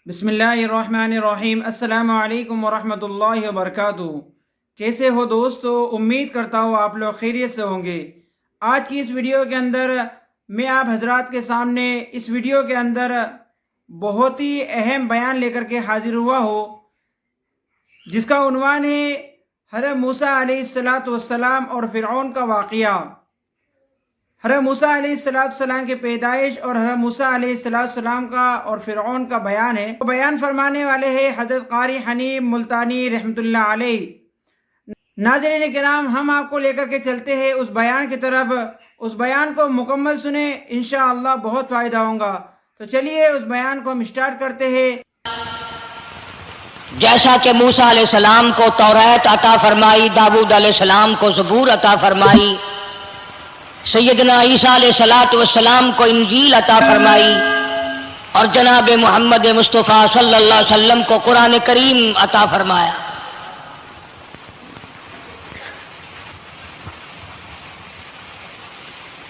بسم اللہ الرحمن الرحیم۔ السلام علیکم ورحمۃ اللہ وبرکاتہ۔ کیسے ہو دوستو؟ امید کرتا ہوں آپ لوگ خیریت سے ہوں گے۔ آج کی اس ویڈیو کے اندر میں آپ حضرات کے سامنے اس ویڈیو کے اندر بہت ہی اہم بیان لے کر کے حاضر ہوا ہوں، جس کا عنوان ہے حضرت موسیٰ علیہ السلام اور فرعون کا واقعہ۔ حضرت موسیٰ علیہ السلام کی پیدائش اور حضرت موسیٰ علیہ السلام کا اور فرعون کا بیان ہے۔ بیان فرمانے والے ہیں حضرت قاری حنیف ملتانی رحمۃ اللہ علیہ۔ ناظرین کرام، ہم آپ کو لے کر کے چلتے ہیں اس بیان کی طرف۔ اس بیان کو مکمل سنیں، انشاءاللہ بہت فائدہ ہوگا۔ تو چلیے اس بیان کو ہم سٹارٹ کرتے ہیں۔ جیسا کہ موسیٰ علیہ السلام کو توریت عطا فرمائی، داؤد علیہ السلام کو زبور عطا فرمائی، سیدنا عیسیٰ علیہ السلام کو انجیل عطا فرمائی، اور جناب محمد مصطفیٰ صلی اللہ علیہ وسلم کو قرآن کریم عطا فرمایا۔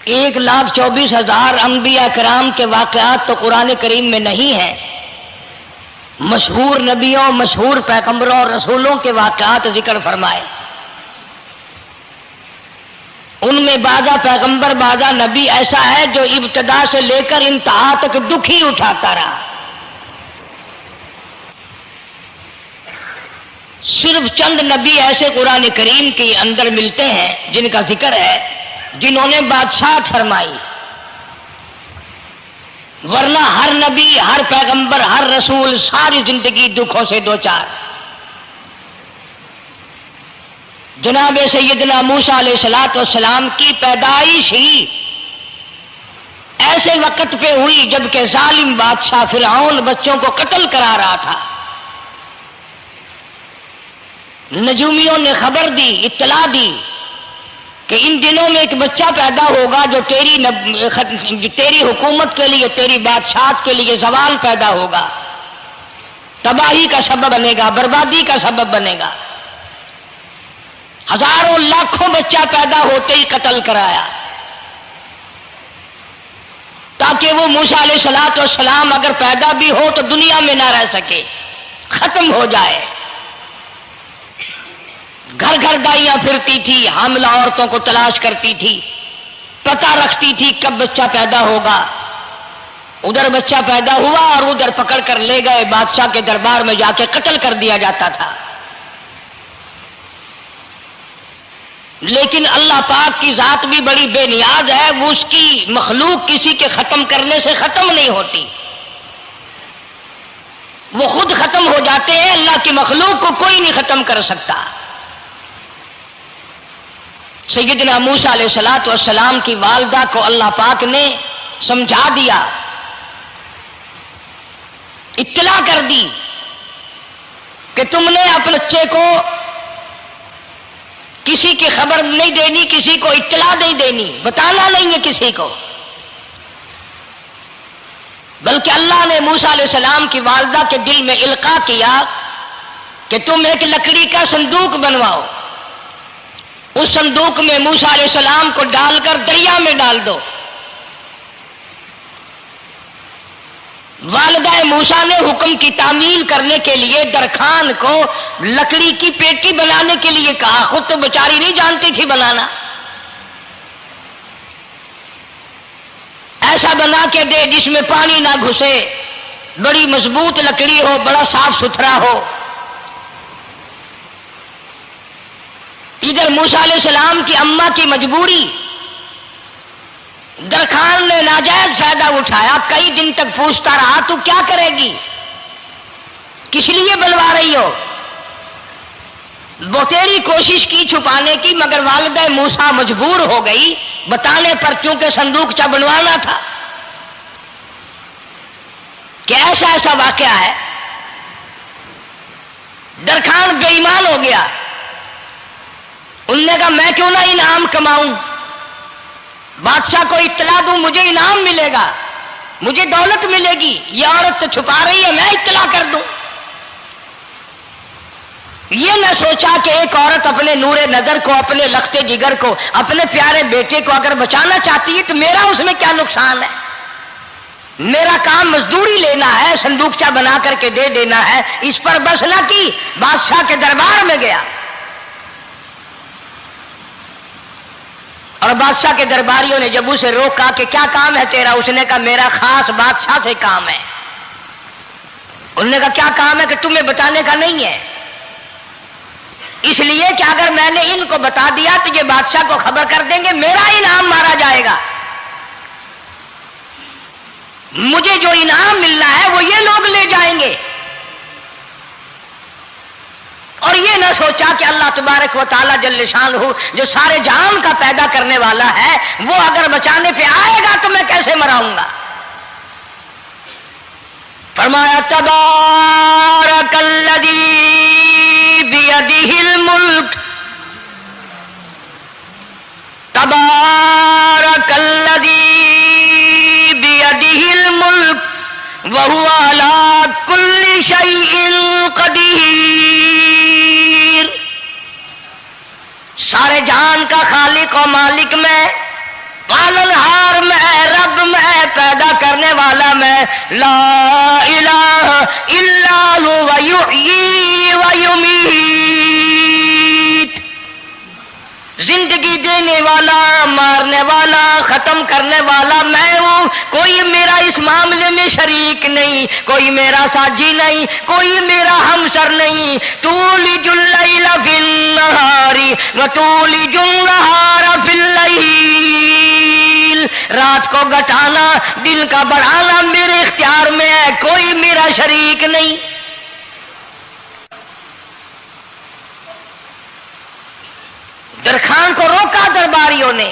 ایک 1,24,000 انبیاء کرام کے واقعات تو قرآن کریم میں نہیں ہیں۔ مشہور نبیوں، مشہور پیغمبروں اور رسولوں کے واقعات ذکر فرمائے۔ ان میں بعضا پیغمبر، بعضا نبی ایسا ہے جو ابتدا سے لے کر انتہا تک دکھ ہی اٹھاتا رہا۔ صرف چند نبی ایسے قرآن کریم کے اندر ملتے ہیں جن کا ذکر ہے، جنہوں نے بادشاہت فرمائی، ورنہ ہر نبی، ہر پیغمبر، ہر رسول ساری زندگی دکھوں سے دوچار۔ جناب سیدنا موسیٰ علیہ السلام کی پیدائش ہی ایسے وقت پہ ہوئی جبکہ ظالم بادشاہ فرعون بچوں کو قتل کرا رہا تھا۔ نجومیوں نے خبر دی، اطلاع دی کہ ان دنوں میں ایک بچہ پیدا ہوگا جو تیری حکومت کے لیے، تیری بادشاہت کے لیے زوال پیدا ہوگا، تباہی کا سبب بنے گا، بربادی کا سبب بنے گا۔ ہزاروں لاکھوں بچہ پیدا ہوتے ہی قتل کرایا، تاکہ وہ موسیٰ علیہ السلام اگر پیدا بھی ہو تو دنیا میں نہ رہ سکے، ختم ہو جائے۔ گھر گھر دائیاں پھرتی تھی، حاملہ عورتوں کو تلاش کرتی تھی، پتہ رکھتی تھی کب بچہ پیدا ہوگا۔ ادھر بچہ پیدا ہوا اور ادھر پکڑ کر لے گئے، بادشاہ کے دربار میں جا کے قتل کر دیا جاتا تھا۔ لیکن اللہ پاک کی ذات بھی بڑی بے نیاز ہے، وہ اس کی مخلوق کسی کے ختم کرنے سے ختم نہیں ہوتی، وہ خود ختم ہو جاتے ہیں۔ اللہ کی مخلوق کو کوئی نہیں ختم کر سکتا۔ سیدنا موسیٰ علیہ السلام کی والدہ کو اللہ پاک نے سمجھا دیا، اطلاع کر دی کہ تم نے اپنے بچے کو کسی کی خبر نہیں دینی، کسی کو اطلاع نہیں دینی، بتانا نہیں ہے کسی کو، بلکہ اللہ نے موسیٰ علیہ السلام کی والدہ کے دل میں القاء کیا کہ تم ایک لکڑی کا صندوق بنواؤ، اس صندوق میں موسیٰ علیہ السلام کو ڈال کر دریا میں ڈال دو۔ والدہ موسیٰ نے حکم کی تعمیل کرنے کے لیے درخان کو لکڑی کی پیٹی بنانے کے لیے کہا، خود تو بیچاری نہیں جانتی تھی بنانا۔ ایسا بنا کے دے جس میں پانی نہ گھسے، بڑی مضبوط لکڑی ہو، بڑا صاف ستھرا ہو۔ ادھر موسیٰ علیہ السلام کی اماں کی مجبوری، درخان نے ناجائز فائدہ اٹھایا، کئی دن تک پوچھتا رہا تو کیا کرے گی، کس لیے بنوا رہی ہو؟ بتیری کوشش کی چھپانے کی، مگر والدہ موسیٰ مجبور ہو گئی بتانے پر، چونکہ صندوق چا بنوانا تھا۔ کہ ایسا واقعہ ہے، درخان بے ایمان ہو گیا۔ انہوں نے کہا میں کیوں نہ انعام کماؤں، بادشاہ کو اطلاع دوں، مجھے انعام ملے گا، مجھے دولت ملے گی، یہ عورت تو چھپا رہی ہے، میں اطلاع کر دوں۔ یہ نہ سوچا کہ ایک عورت اپنے نور نظر کو، اپنے لخت جگر کو، اپنے پیارے بیٹے کو اگر بچانا چاہتی ہے تو میرا اس میں کیا نقصان ہے۔ میرا کام مزدوری لینا ہے، صندوقچہ بنا کر کے دے دینا ہے، اس پر بس نہ کی، بادشاہ کے دربار میں گیا اور بادشاہ کے درباریوں نے جب اسے روکا کہ کیا کام ہے تیرا، اس نے کہا میرا خاص بادشاہ سے کام ہے۔ انہوں نے کہا کیا کام ہے کہ تمہیں بتانے کا نہیں ہے، اس لیے کہ اگر میں نے ان کو بتا دیا تو یہ بادشاہ کو خبر کر دیں گے، میرا انعام مارا جائے گا، مجھے جو انعام ملنا ہے وہ یہ لوگ لے جائیں گے۔ اور یہ نہ سوچا کہ اللہ تبارک و تعالیٰ جل شانہ جو سارے جہان کا پیدا کرنے والا ہے وہ اگر بچانے پہ آئے گا تو میں کیسے مراؤں گا۔ فرمایا تبارک الذی بیدہ الملک، تبارک الذی بیدہ الملک وہو علی کل شیء قدیر۔ سارے جہان کا خالق و مالک میں، پالنہار میں، رب میں، پیدا کرنے والا میں، لا الہ الا هو یحیی و یمیت، زندگی دینے والا، مارنے والا، ختم کرنے والا میں ہوں، کوئی میرا اس معاملے میں شریک نہیں، کوئی میرا ساجی نہیں، کوئی میرا ہمسر نہیں۔ تولج اللیل فی النہار وتولج النہار فی اللیل، رات کو گھٹانا، دن کا بڑھانا میرے اختیار میں ہے، کوئی میرا شریک نہیں۔ درخان کو روکا درباریوں نے،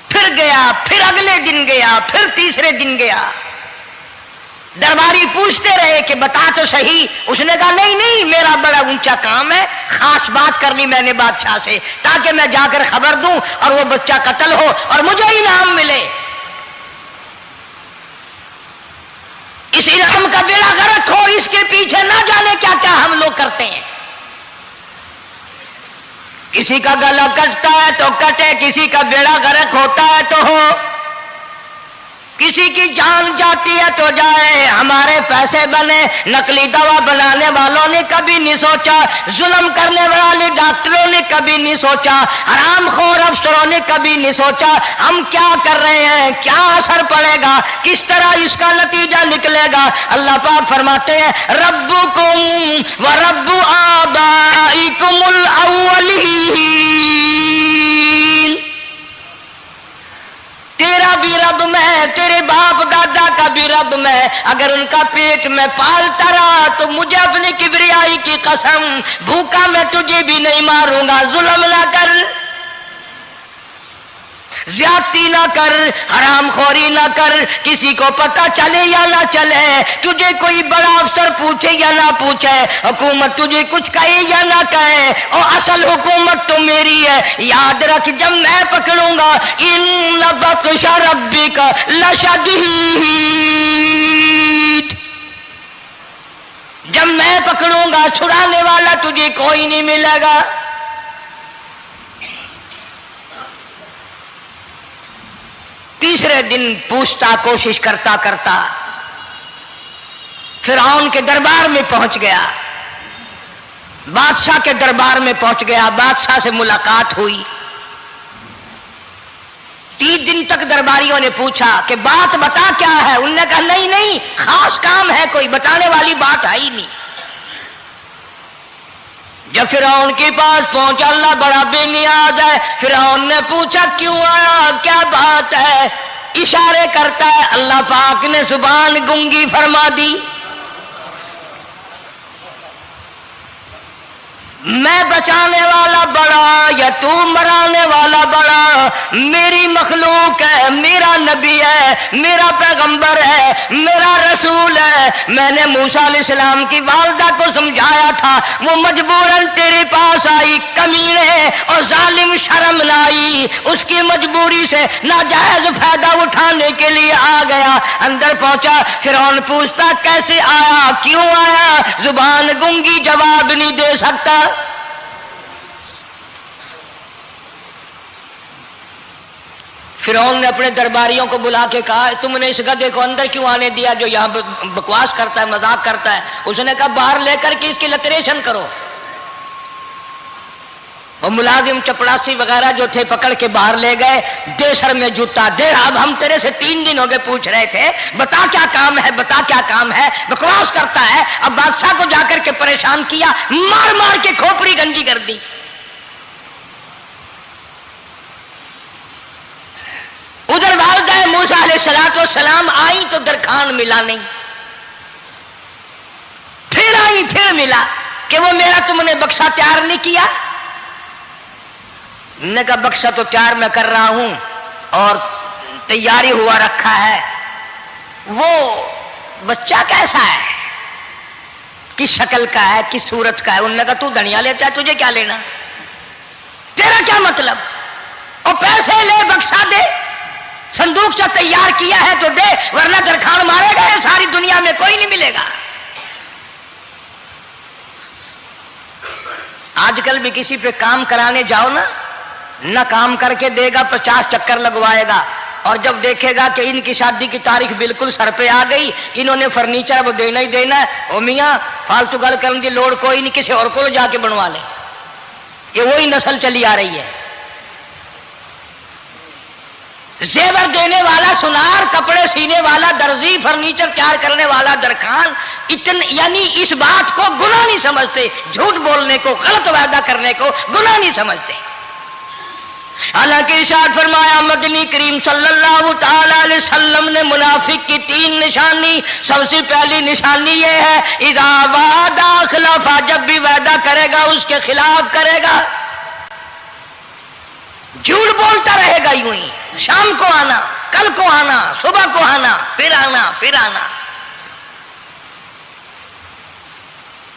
پھر گیا، پھر اگلے دن گیا، پھر تیسرے دن گیا، درباری پوچھتے رہے کہ بتا تو صحیح، اس نے کہا نہیں نہیں میرا بڑا اونچا کام ہے، خاص بات کرنی میں نے بادشاہ سے تاکہ میں جا کر خبر دوں اور وہ بچہ قتل ہو اور مجھے انعام ملے۔ اس انعام کا بیڑا غرق ہو، اس کے پیچھے نہ جانے کیا کیا ہم لوگ کرتے ہیں۔ کسی کا گلا کٹتا ہے تو کٹے، کسی کا بیڑا غرق ہوتا ہے تو ہو، کسی کی جان جاتی ہے تو جائے، ہمارے پیسے بنے۔ نقلی دوا بنانے والوں نے کبھی نہیں سوچا، ظلم کرنے والے ڈاکٹروں نے کبھی نہیں سوچا، حرام خور افسروں نے کبھی نہیں سوچا ہم کیا کر رہے ہیں، کیا اثر پڑے گا، کس طرح اس کا نتیجہ نکلے گا۔ اللہ پاک فرماتے ہیں ربکم و رب آبائکم الاولین، تیرا بھی رب میں، تیرے باپ دادا کا بھی رب میں، اگر ان کا پیٹ میں پالتا رہا تو مجھے اپنی کبریائی کی قسم، بھوکا میں تجھے بھی نہیں ماروں گا۔ ظلم نہ کر، زیادتی نہ کر، حرام خوری نہ کر، کسی کو پتہ چلے یا نہ چلے، تجھے کوئی بڑا افسر پوچھے یا نہ پوچھے، حکومت تجھے کچھ کہے یا نہ کہے، اور اصل حکومت تو میری ہے۔ یاد رکھ جب میں پکڑوں گا ان بطش ربک لشدید، جب میں پکڑوں گا چھڑانے والا تجھے کوئی نہیں ملے گا۔ تیسرے دن پوچھتا، کوشش کرتا کرتا فرعون کے دربار میں پہنچ گیا، بادشاہ کے دربار میں پہنچ گیا، بادشاہ سے ملاقات ہوئی۔ 3 دن تک درباریوں نے پوچھا کہ بات بتا کیا ہے، انہوں نے کہا نہیں نہیں خاص کام ہے، کوئی بتانے والی بات ہے ہی نہیں۔ جب فرعون کے پاس پہنچا، اللہ بڑا بے نیاز ہے، فرعون نے پوچھا کیوں آیا، کیا بات ہے، اشارے کرتا ہے، اللہ پاک نے زبان گنگی فرما دی۔ میں بچانے والا بڑا یا تو مرانے والا بڑا، میری مخلوق ہے، میرا نبی ہے، میرا پیغمبر ہے، میرا رسول ہے۔ میں نے موسیٰ علیہ السلام کی والدہ کو سمجھایا تھا، وہ مجبوراً تیرے پاس آئی، کمینے اور ظالم شرم نہ آئی، اس کی مجبوری سے ناجائز فائدہ اٹھانے کے لیے آ گیا۔ اندر پہنچا، فرعون پوچھتا کیسے آیا، کیوں آیا، زبان گنگی جواب نہیں دے سکتا۔ फिरौन ने अपने दरबारियों को बुला के कहा, तुमने इस गधे को अंदर क्यों आने दिया जो यहाँ बकवास करता है, मजाक करता है? उसने कहा, बाहर लेकर के इसकी लतरेशन करो। और मुलाजिम चपड़ासी वगैरह जो थे पकड़ के बाहर ले गए। दे सर में जूता दे, अब हम तेरे से 3 दिन हो गए पूछ रहे थे, बता क्या काम है, बता क्या काम है, बकवास करता है। अब बादशाह को जाकर के परेशान किया, मार मार के खोपड़ी गंजी कर दी। उधर वालिदा मूसा अलैहिस्सलाम आई तो दरखान मिला नहीं, फिर आई फिर मिला कि वो मेरा तुमने बक्सा तैयार नहीं किया। ने कहा, बक्सा तो तैयार मैं कर रहा हूं और तैयारी हुआ रखा है। वो बच्चा कैसा है, किस शक्ल का है, किस सूरत का है? उन्होंने कहा, तू धनिया लेता है, तुझे क्या लेना, तेरा क्या मतलब? और पैसे ले, बक्सा दे, संदूक से तैयार किया है तो दे, वरना दरखान मारेगा, सारी दुनिया में कोई नहीं मिलेगा। आजकल भी किसी पे काम कराने जाओ ना काम करके देगा, 50 चक्कर लगवाएगा, और जब देखेगा कि इनकी शादी की तारीख बिल्कुल सर पे आ गई, इन्होंने फर्नीचर वो देना ही देना है, ओ मियाँ फालतू गल करने की लोड़ कोई नहीं, किसी और को जाके बनवा ले। ये वही नस्ल चली आ रही है। जेवर देने वाला सुनार, कपड़े सीने वाला दर्जी, फर्नीचर तैयार करने वाला दरखान, यानी इस बात को गुनाह नहीं समझते, झूठ बोलने को, गलत वादा करने को गुनाह नहीं समझते। हालांकि इरशाद फरमाया मदनी करीम सल्लल्लाहु ताला अलैहि वसल्लम ने मुनाफिक की 3 निशानी, सबसे पहली निशानी ये है, इज़ा वादा खिलाफा, जब भी वादा करेगा उसके खिलाफ करेगा, झूठ बोलता रहेगा यूं ही, शाम को आना, कल को आना, सुबह को आना, फिर आना, फिर आना।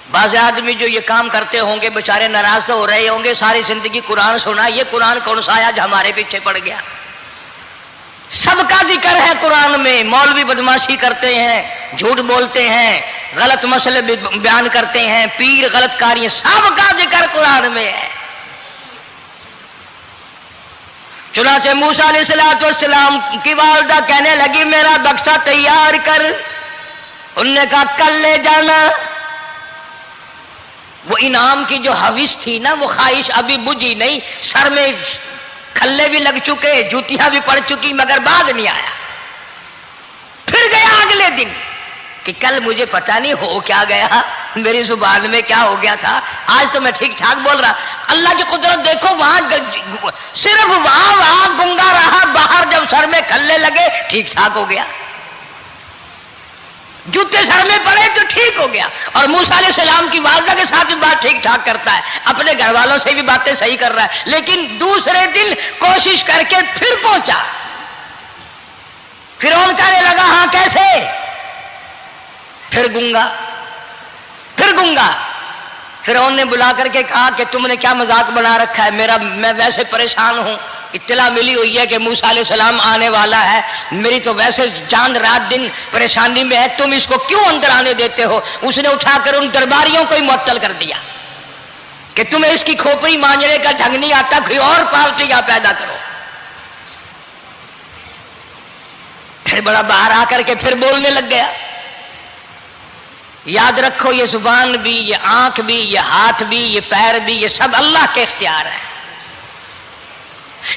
बाज़ आदमी जो ये काम करते होंगे बेचारे नाराज तो हो रहे होंगे, सारी जिंदगी कुरान सुना, ये कुरान कौन सा आया जो हमारे पीछे पड़ गया? सबका जिक्र है कुरान में। मौलवी बदमाशी करते हैं, झूठ बोलते हैं, गलत मसले बयान करते हैं, पीर गलत कार्य, सबका जिक्र कुरान में है। चुनाचे मूसा अलैहिस्सलाम की वालिदा कहने लगी, मेरा बक्सा तैयार कर। उनने कहा, कल ले जाना। वो इनाम की जो हविस थी ना, वो ख्वाहिश अभी बुझी नहीं, सर में खल्ले भी लग चुके, जूतियां भी पड़ चुकी, मगर बाद नहीं आया। फिर गया अगले दिन कि कल मुझे पता नहीं हो क्या गया, मेरी जुबान में क्या हो गया था, आज तो मैं ठीक ठाक बोल रहा। अल्लाह की कुदरत देखो, वहां सिर्फ वहां गुंगा रहा, बाहर जब सर में खल्ले लगे ठीक ठाक हो गया, जूते सर में पड़े तो ठीक हो गया। और मूसा अलैहिस्सलाम की वालिदा के साथ भी बात ठीक ठाक करता है, अपने घर वालों से भी बातें सही कर रहा है, लेकिन दूसरे दिन कोशिश करके फिर पहुंचा। फिरौन कहने लगा, हाँ कैसे? फिर गूंगा, फिर गूंगा। फिरौन ने बुला करके कहा कि तुमने क्या मजाक बना रखा है, मैं वैसे परेशान हूं, इत्तला मिली हुई है कि मूसा अलैहिस्सलाम आने वाला है, मेरी तो वैसे जान रात दिन परेशानी में है, तुम इसको क्यों अंदर आने देते हो? उसने उठाकर उन दरबारियों को ही मुअत्तल कर दिया कि तुम्हें इसकी खोपड़ी मांझने का ढंग नहीं आता, कोई और पार्टी यहां पैदा करो। फिर बड़ा बाहर आकर के फिर बोलने लग गया। याद रखो, ये जुबान भी, ये आंख भी, ये हाथ भी, ये पैर भी, ये सब अल्लाह के इख्तियार है।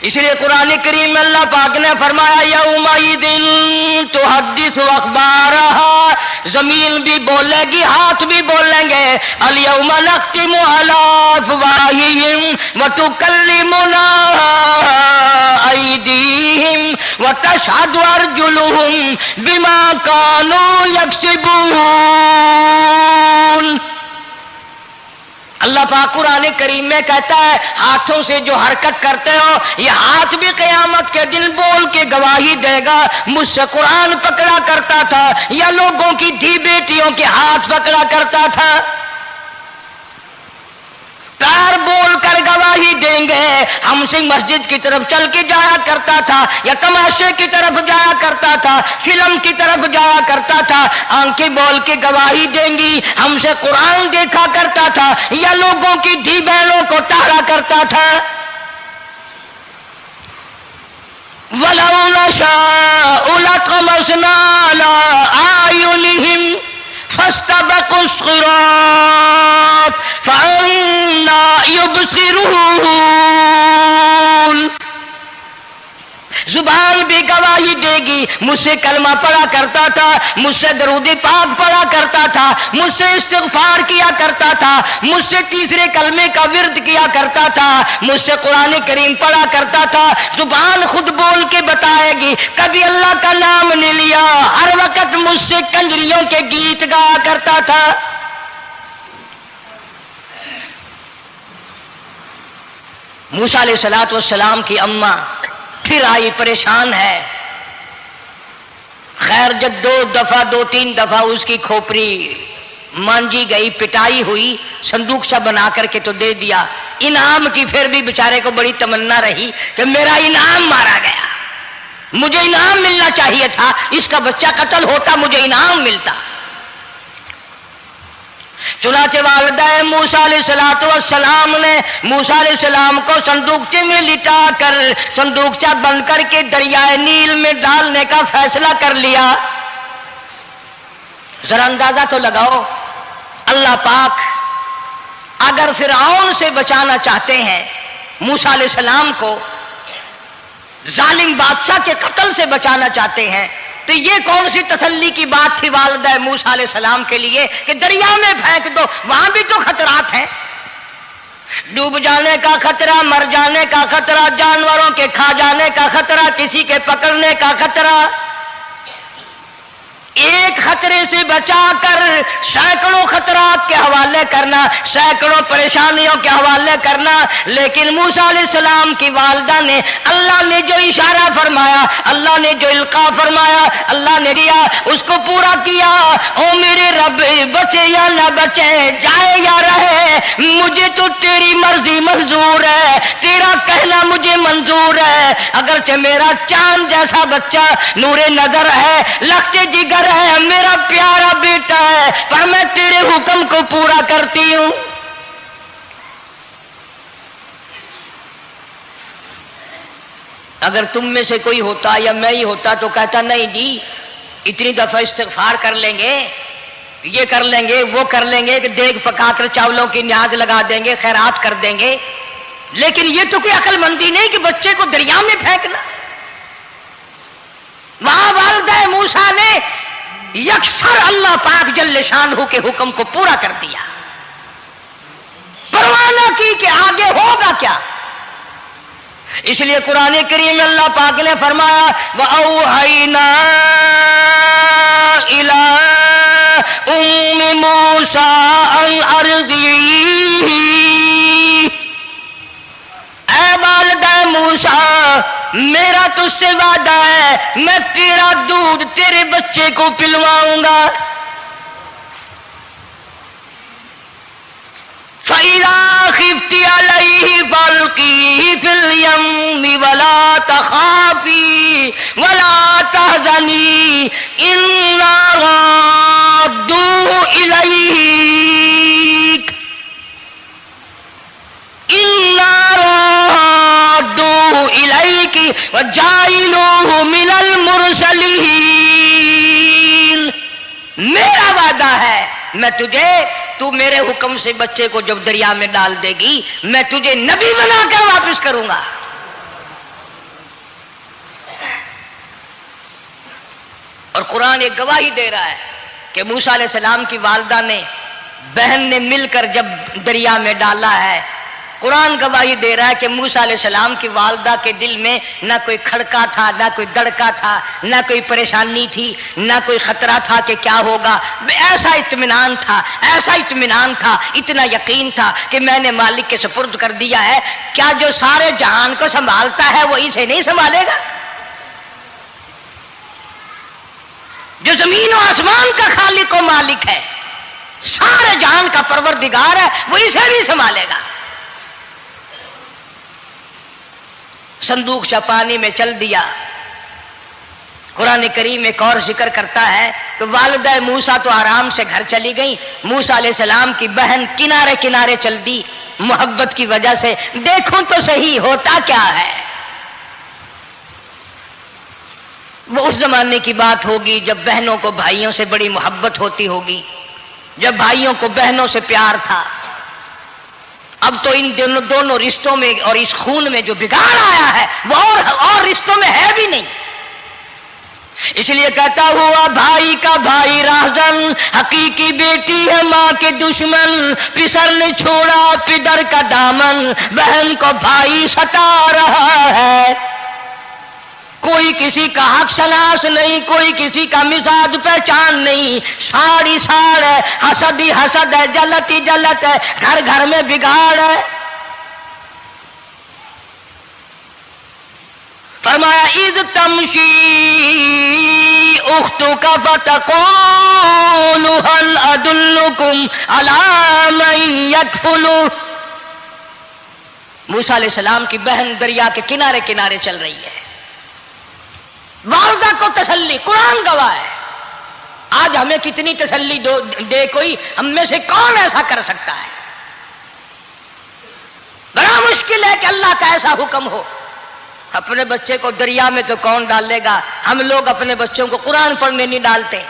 इसलिए कुरान करीम में अल्लाह पाक ने फरमाया, यौमइदिन तुहद्दिसु अखबारहा, जमीन भी बोलेगी, हाथ भी बोलेंगे। अल यौमा नख्तिमु अला अफवाहिहिम व तुकल्लिमुना अयदीहिम व तशहदु अर्जुलुहुम बिमा कानू यक्सिबून। अल्लाह पाक कुरान करीम में कहता है, हाथों से जो हरकत करते हो, ये हाथ भी क़यामत के दिन बोल के गवाही देगा, मुझसे कुरान पकड़ा करता था या लोगों की धी बेटियों के हाथ पकड़ा करता था। पैर बोल कर गवाही देंगे, हमसे मस्जिद की तरफ चल के जाया करता था या तमाशे की तरफ जाया करता था, फिल्म की तरफ जाया करता था, आंखें बोल के गवाही देंगी, हमसे कुरान देखा करता था या लोगों की धी बहनों को टहरा करता था। वलौ नशाउ लतमसना अला आयुनिहिम फस्तबकुस सिरात फअन्ना युबसिरून। जुबान भी गवाही देगी, मुझसे कलमा पढ़ा करता था, मुझसे दरूद पाक पढ़ा करता था, मुझसे इस्तिग़फ़ार किया करता था, मुझसे तीसरे कलमे का विर्द किया करता था, मुझसे कुरान करीम पढ़ा करता था। जुबान खुद बोल के बताएगी, कभी अल्लाह का नाम नहीं लिया, हर वक्त मुझसे कंजरियों के गीत गाया करता था। मूसा अलैहिस्सलातु वस्सलाम की अम्मा फिर आई, परेशान है। खैर जब दो तीन दफा उसकी खोपड़ी मांजी गई, पिटाई हुई, संदूक सा बना करके तो दे दिया। इनाम की फिर भी बेचारे को बड़ी तमन्ना रही कि मेरा इनाम मारा गया, मुझे इनाम मिलना चाहिए था, इसका बच्चा कत्ल होता, मुझे इनाम मिलता। चुनाचे वालिदा मूसा अलैहिस्सलाम ने मूसा अलैहिस्सलाम को संदूकचे में लिटा कर संदूकचा बंद करके दरियाए नील में डालने का फैसला कर लिया। जरा अंदाजा तो लगाओ, अल्लाह पाक अगर फिरऔन से बचाना चाहते हैं, मूसा अलैहिस्सलाम को जालिम बादशाह के कत्ल से बचाना चाहते हैं, तो ये कौन सी तसल्ली की बात थी वालिदा मूसा अलैहिस्सलाम के लिए कि दरिया में फेंक दो, वहां भी तो खतरात हैं, डूब जाने का खतरा, मर जाने का खतरा, जानवरों के खा जाने का खतरा, किसी के पकड़ने का खतरा। एक खतरे से बचाकर सैकड़ों खतरात के हवाले करना, सैकड़ों परेशानियों के हवाले करना। लेकिन मूसा अलैहिस्सलाम की वालिदा ने, अल्लाह ने जो इशारा फरमाया, अल्लाह ने जो इल्का फरमाया, अल्लाह ने दिया, उसको पूरा किया। ओ मेरे रब, बचे या ना बचे, जाए या रहे, मुझे तो तेरी मर्जी मंजूर है, तेरा कहना मुझे मंजूर है। अगरचे मेरा चांद जैसा बच्चा नूरे नजर है, लखते जिगर है, मेरा प्यारा बेटा है, पर मैं तेरे हुक्म को पूरा करती हूं। अगर तुम में से कोई होता या मैं ही होता तो कहता नहीं जी, इतनी दफा इस्तिग़फ़ार कर लेंगे, ये कर लेंगे, वो कर लेंगे, कि देग पकाकर चावलों की न्याज लगा देंगे, खैरात कर देंगे। लेकिन ये तो कोई अक्लमंदी नहीं कि बच्चे को दरिया में फेंकना। वहां वालिदा मूसा ने यकसर अल्लाह पाक जल्ले शानहू के हुक्म को पूरा कर दिया, परवाह न की कि आगे होगा क्या। इसलिए कुरान करीम में अल्लाह पाक ने फरमाया, वअौहैना इला उम्मी मूसा अन अर्ज़िही, ऐ वालिदा मूसा, मेरा तुझसे वादा है, मैं तेरा दूध तेरे बच्चे को पिलवाऊंगा। फ़इज़ा ख़िफ़्ती अलैहि फ़अल्क़ीही फ़िल यम्मि वला तख़ाफ़ी वला तहज़नी इन्ना राद्दूहु इलैक, इन्ना राद्दूहु इलैकी व जाइलूहु मिनल मुरसलीन। मेरा वादा है, मैं तुझे, तू मेरे हुक्म से बच्चे को जब दरिया में डाल देगी, मैं तुझे नबी बनाकर वापस करूंगा। और कुरान एक गवाही दे रहा है कि मूसा अलैहिस्सलाम की वालिदा ने, बहन ने मिलकर जब दरिया में डाला है, कुरान गवाही दे रहा है कि मूसा अलैहिस्सलाम की वालिदा के दिल में ना कोई खड़का था, ना कोई दड़का था, ना कोई परेशानी थी, ना कोई खतरा था कि क्या होगा। ऐसा इत्मीनान था, ऐसा इत्मीनान था, इतना यकीन था कि मैंने मालिक के सुपुर्द कर दिया है। क्या जो सारे जहान को संभालता है वो इसे नहीं संभालेगा? जो जमीन और आसमान का खालिक और मालिक है, सारे जहान का परवरदिगार है, वो इसे भी संभालेगा। संदूक सा पानी में चल दिया। कुरान करीम एक और जिक्र करता है कि वालिदा मूसा तो आराम से घर चली गई, मूसा अलैहिस्सलाम की बहन किनारे किनारे चल दी मोहब्बत की वजह से। देखूं तो सही होता क्या है। वो उस जमाने की बात होगी जब बहनों को भाइयों से बड़ी मोहब्बत होती होगी, जब भाइयों को बहनों से प्यार था। अब तो इन दोनों रिश्तों में और इस खून में जो बिगाड़ आया है वो और रिश्तों में है भी नहीं। इसलिए कहता हुआ भाई का भाई राहजन, हकीकी बेटी है माँ के दुश्मन, पिसर ने छोड़ा पिदर का दामन, बहन को भाई सता रहा है। कोई किसी का हक शनास नहीं, कोई किसी का मिजाज पहचान नहीं, साड़ी साड़ है, हसद ही हसद है, जलत ही जलत है, घर घर में बिगाड़ है। फरमाया इज तमशी उख्तु का बतक़ूलु हल अदुल्लुकुम अला मन यदखुलु। मूसा अलैहिस्सलाम की बहन दरिया के किनारे किनारे चल रही है, वालदा को तसल्ली, कुरान गवाह है। आज हमें कितनी तसल्ली दे कोई, हम में से कौन ऐसा कर सकता है? बड़ा मुश्किल है कि अल्लाह का ऐसा हुक्म हो। अपने बच्चे को दरिया में तो कौन डालेगा? हम लोग अपने बच्चों को कुरान पढ़ने नहीं डालते,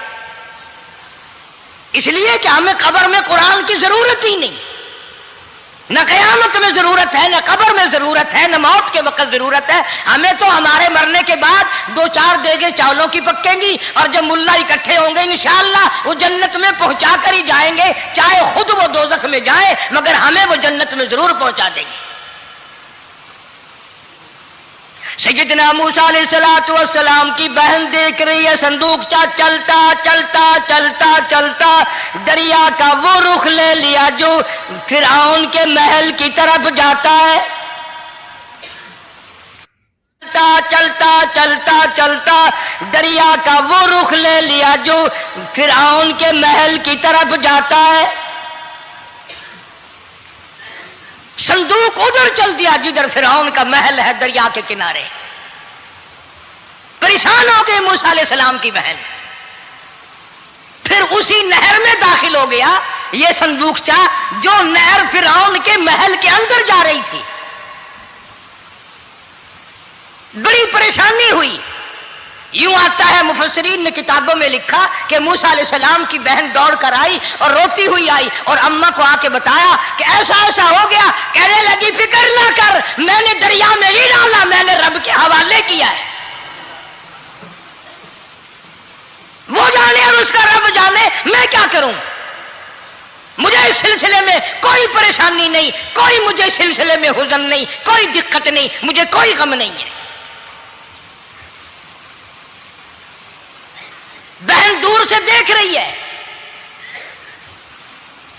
इसलिए कि हमें कब्र में कुरान की जरूरत ही नहीं। न कयामत में जरूरत है, न कब्र में जरूरत है, न मौत के वक्त जरूरत है। हमें तो हमारे मरने के बाद 2-4 देगे चावलों की पकेंगी और जब मुल्ला इकट्ठे होंगे इंशाअल्लाह वो जन्नत में पहुंचा कर ही जाएंगे, चाहे खुद वो दोजख में जाए, मगर हमें वो जन्नत में जरूर पहुंचा देंगे। सैयदना मूसा अलैहिस्सलातु वस्सलाम की बहन देख रही है, संदूकचा चलता चलता चलता चलता दरिया का वो रुख ले लिया जो फिरौन के महल की तरफ जाता है। चलता चलता चलता चलता दरिया का वो रुख ले लिया जो फिरौन के महल की तरफ जाता है। संदूक उधर चल दिया जिधर फिरौन का महल है, दरिया के किनारे। परेशान हो गए मूसा अलैहिस्सलाम की बहन, फिर उसी नहर में दाखिल हो गया ये संदूकचा जो नहर फिरौन के महल के अंदर जा रही थी। बड़ी परेशानी हुई। यूं आता है, मुफस्सिरीन ने किताबों में लिखा कि मूसा अलैहिस्सलाम की बहन दौड़ कर आई और रोती हुई आई और अम्मा को आके बताया कि ऐसा ऐसा हो गया। कहने लगी फिक्र ना कर, मैंने दरिया में नहीं डाला, मैंने रब के हवाले किया है। वो जाने और उसका रब जाने, मैं क्या करूं? मुझे इस सिलसिले में कोई परेशानी नहीं, कोई मुझे इस सिलसिले में हुज़न नहीं, कोई दिक्कत नहीं, मुझे कोई गम नहीं है। बहन दूर से देख रही है।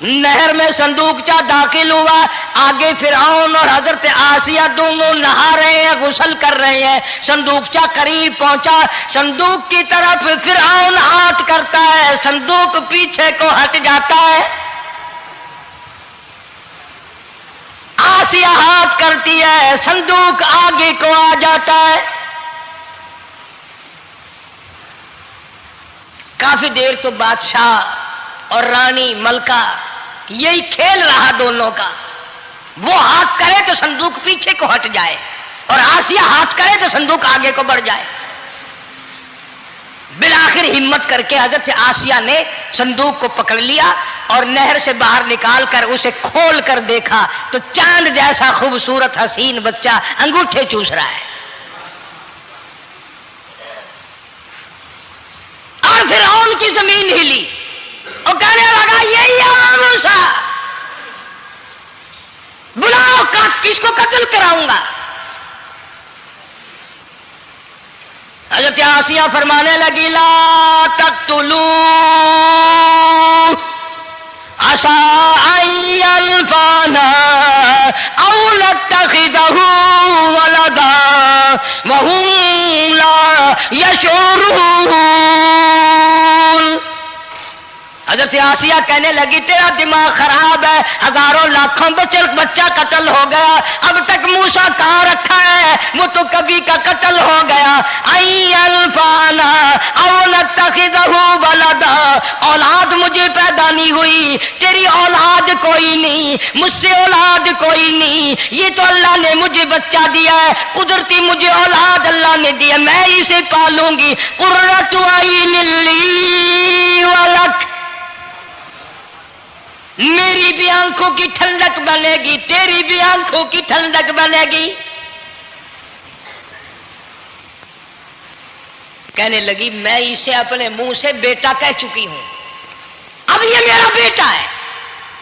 नहर में संदूकचा दाखिल हुआ, आगे फिरौन और हजरत आसिया दोनों नहा रहे हैं, गुस्ल कर रहे हैं। संदूकचा करीब पहुंचा, संदूक की तरफ फिरौन हाथ करता है, संदूक पीछे को हट जाता है। आसिया हाथ करती है, संदूक आगे को आ जाता है। काफी देर तो बादशाह और रानी मलका यही खेल रहा दोनों का। वो हाथ करे तो संदूक पीछे को हट जाए और आसिया हाथ करे तो संदूक आगे को बढ़ जाए। बिलाखिर हिम्मत करके हजरत आसिया ने संदूक को पकड़ लिया और नहर से बाहर निकाल कर उसे खोल कर देखा तो चांद जैसा खूबसूरत हसीन बच्चा अंगूठे चूस रहा है। और फिरौन की जमीन हिली और कहने लगा यही है मूसा, बुलाओ का किसको कत्ल कराऊंगा। हजरत आसिया फरमाने लगी ला तक़्तुलू असा अयल्फाना औ नत्तखिदहु वलदा वहुम ला यशऊरून। حضرت آسیہ کہنے لگی تیرا دماغ خراب ہے، ہزاروں لاکھوں بچہ قتل ہو گیا، اب تک موسیٰ کہاں رکھا ہے؟ وہ تو کبھی کا قتل ہو گیا۔ الفانا او نتخذہ ولدا، اولاد مجھے پیدا نہیں ہوئی، تیری اولاد کوئی نہیں، مجھ سے اولاد کوئی نہیں، یہ تو اللہ نے مجھے بچہ دیا ہے، قدرتی مجھے اولاد اللہ نے دیا، میں اسے پالوں گی۔ قرۃ عین لی ولک، میری بھی آنکھوں کی ٹھنڈک بنے گی، تیری بھی آنکھوں کی ٹھنڈک بنے گی۔ کہنے لگی میں اسے اپنے منہ سے بیٹا کہہ چکی ہوں، اب یہ میرا بیٹا ہے،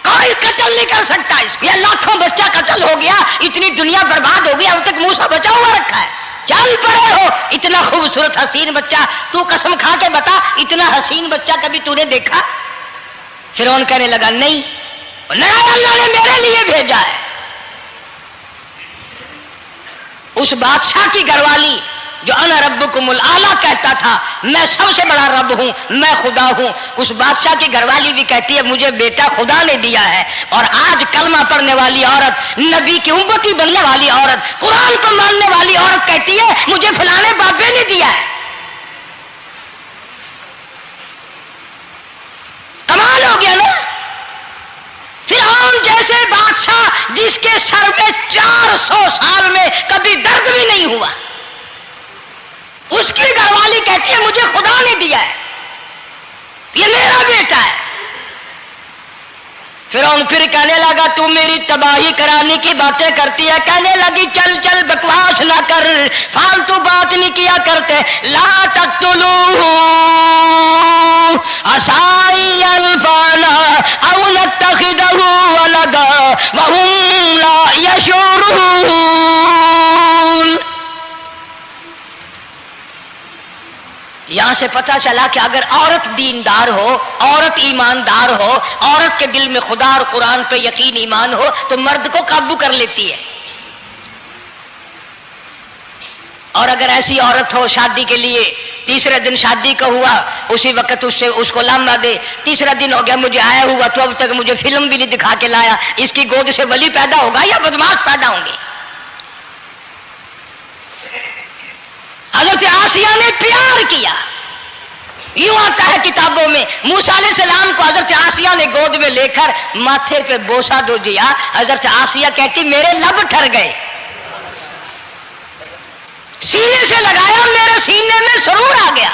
کوئی قتل نہیں کر سکتا اس کو۔ یہ لاکھوں بچہ قتل ہو گیا، اتنی دنیا برباد ہو گیا، اب تک موسیٰ بچا ہوا رکھا ہے، چل پڑے ہو، اتنا خوبصورت حسین بچہ، تو قسم کھا کے بتا اتنا حسین بچہ کبھی تو نے دیکھا؟ فرعون کہنے لگا نہیں، اللہ نے میرے لیے بھیجا ہے۔ اس بادشاہ کی گھر والی جو انا ربکم الاعلی کہتا تھا، میں سب سے بڑا رب ہوں، میں خدا ہوں، اس بادشاہ کی گھر والی بھی کہتی ہے مجھے بیٹا خدا نے دیا ہے۔ اور آج کلمہ پڑھنے والی عورت، نبی کی امتی بننے والی عورت، قرآن کو ماننے والی عورت کہتی ہے مجھے فلانے بابے نے دیا ہے۔ کمال ہو گیا نا؟ فرعون جیسے بادشاہ جس کے سر میں 400 سال میں کبھی درد بھی نہیں ہوا، اس کی گھر والی کہتی ہے مجھے خدا نے دیا ہے، یہ میرا بیٹا ہے۔ فرعون پھر کہنے لگا تو میری تباہی کرانے کی باتیں کرتی ہے، کہنے لگی چل چل بکواس نہ کر، فالتو بات نہیں کیا کرتے، لا تقتلوہ عسى الفانا او نتخذہ ولدا وهم لا يشعرون۔ یہاں سے پتہ چلا کہ اگر عورت دیندار ہو، عورت ایماندار ہو، عورت کے دل میں خدا اور قرآن پہ یقین ایمان ہو تو مرد کو قابو کر لیتی ہے۔ اور اگر ایسی عورت ہو شادی کے لیے، تیسرے دن شادی کا ہوا، اسی وقت اس کو لامہ دے، تیسرا دن ہو گیا مجھے آیا ہوا تو اب تک مجھے فلم بھی نہیں دکھا کے لایا، اس کی گود سے ولی پیدا ہوگا یا بدماش پیدا ہوں گے؟ حضرت آسیہ نے پیار کیا، یوں آتا ہے کتابوں میں موسیٰ علیہ السلام کو حضرت آسیہ نے گود میں لے کر ماتھے پہ بوسہ دو دیا، حضرت آسیہ کہتی میرے لب ٹھر گئے، سینے سے لگایا میرے سینے میں سرور آ گیا،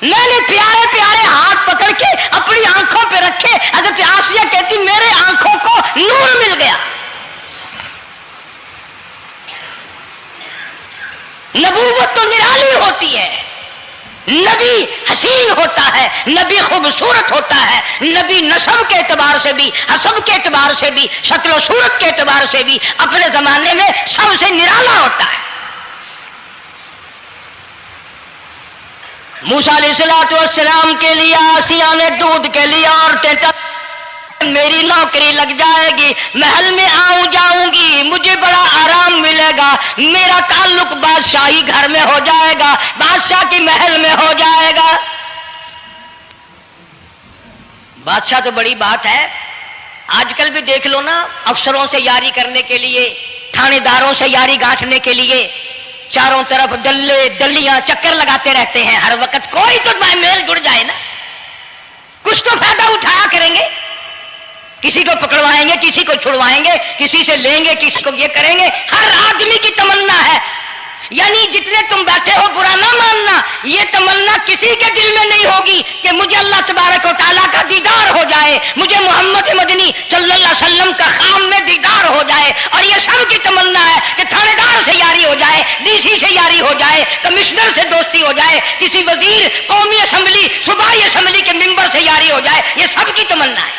میں نے پیارے پیارے ہاتھ پکڑ کے اپنی آنکھوں پہ رکھے، حضرت آسیہ کہتی میرے آنکھوں کو نور مل گیا۔ نبوت تو نرالی ہوتی ہے، نبی حسین ہوتا ہے، نبی خوبصورت ہوتا ہے، نبی نسب کے اعتبار سے بھی، حسب کے اعتبار سے بھی، شکل و صورت کے اعتبار سے بھی اپنے زمانے میں سب سے نرالا ہوتا ہے۔ موسیٰ علیہ السلام کے لیے آسیہ نے دودھ کے لیے عورتیں میری نوکری لگ جائے گی، محل میں آؤں جاؤں گی، مجھے بڑا آرام ملے گا، میرا تعلق بادشاہی گھر میں ہو جائے گا، بادشاہ کی محل میں ہو جائے گا۔ بادشاہ تو بڑی بات ہے، آج کل بھی دیکھ لو نا، افسروں سے یاری کرنے کے لیے، تھانے داروں سے یاری گانٹھنے کے لیے چاروں طرف ڈلے ڈلیاں چکر لگاتے رہتے ہیں، ہر وقت کوئی تو میل جڑ جائے نا، کچھ تو فائدہ اٹھایا کریں گے، کسی کو پکڑوائیں گے، کسی کو چھڑوائیں گے، کسی سے لیں گے، کسی کو یہ کریں گے، ہر آدمی کی تمنا ہے، یعنی جتنے تم بیٹھے ہو برا نہ ماننا، یہ تمنا کسی کے دل میں نہیں ہوگی کہ مجھے اللہ تبارک و تعالیٰ کا دیدار ہو جائے، مجھے محمد مدنی صلی اللہ علیہ وسلم کا خام میں دیدار ہو جائے، اور یہ سب کی تمنا ہے کہ تھانے دار سے یاری ہو جائے، ڈی سی سے یاری ہو جائے، کمشنر سے دوستی ہو جائے، کسی وزیر، قومی اسمبلی، صوبائی اسمبلی کے ممبر سے یاری ہو جائے، یہ سب کی تمنا ہے۔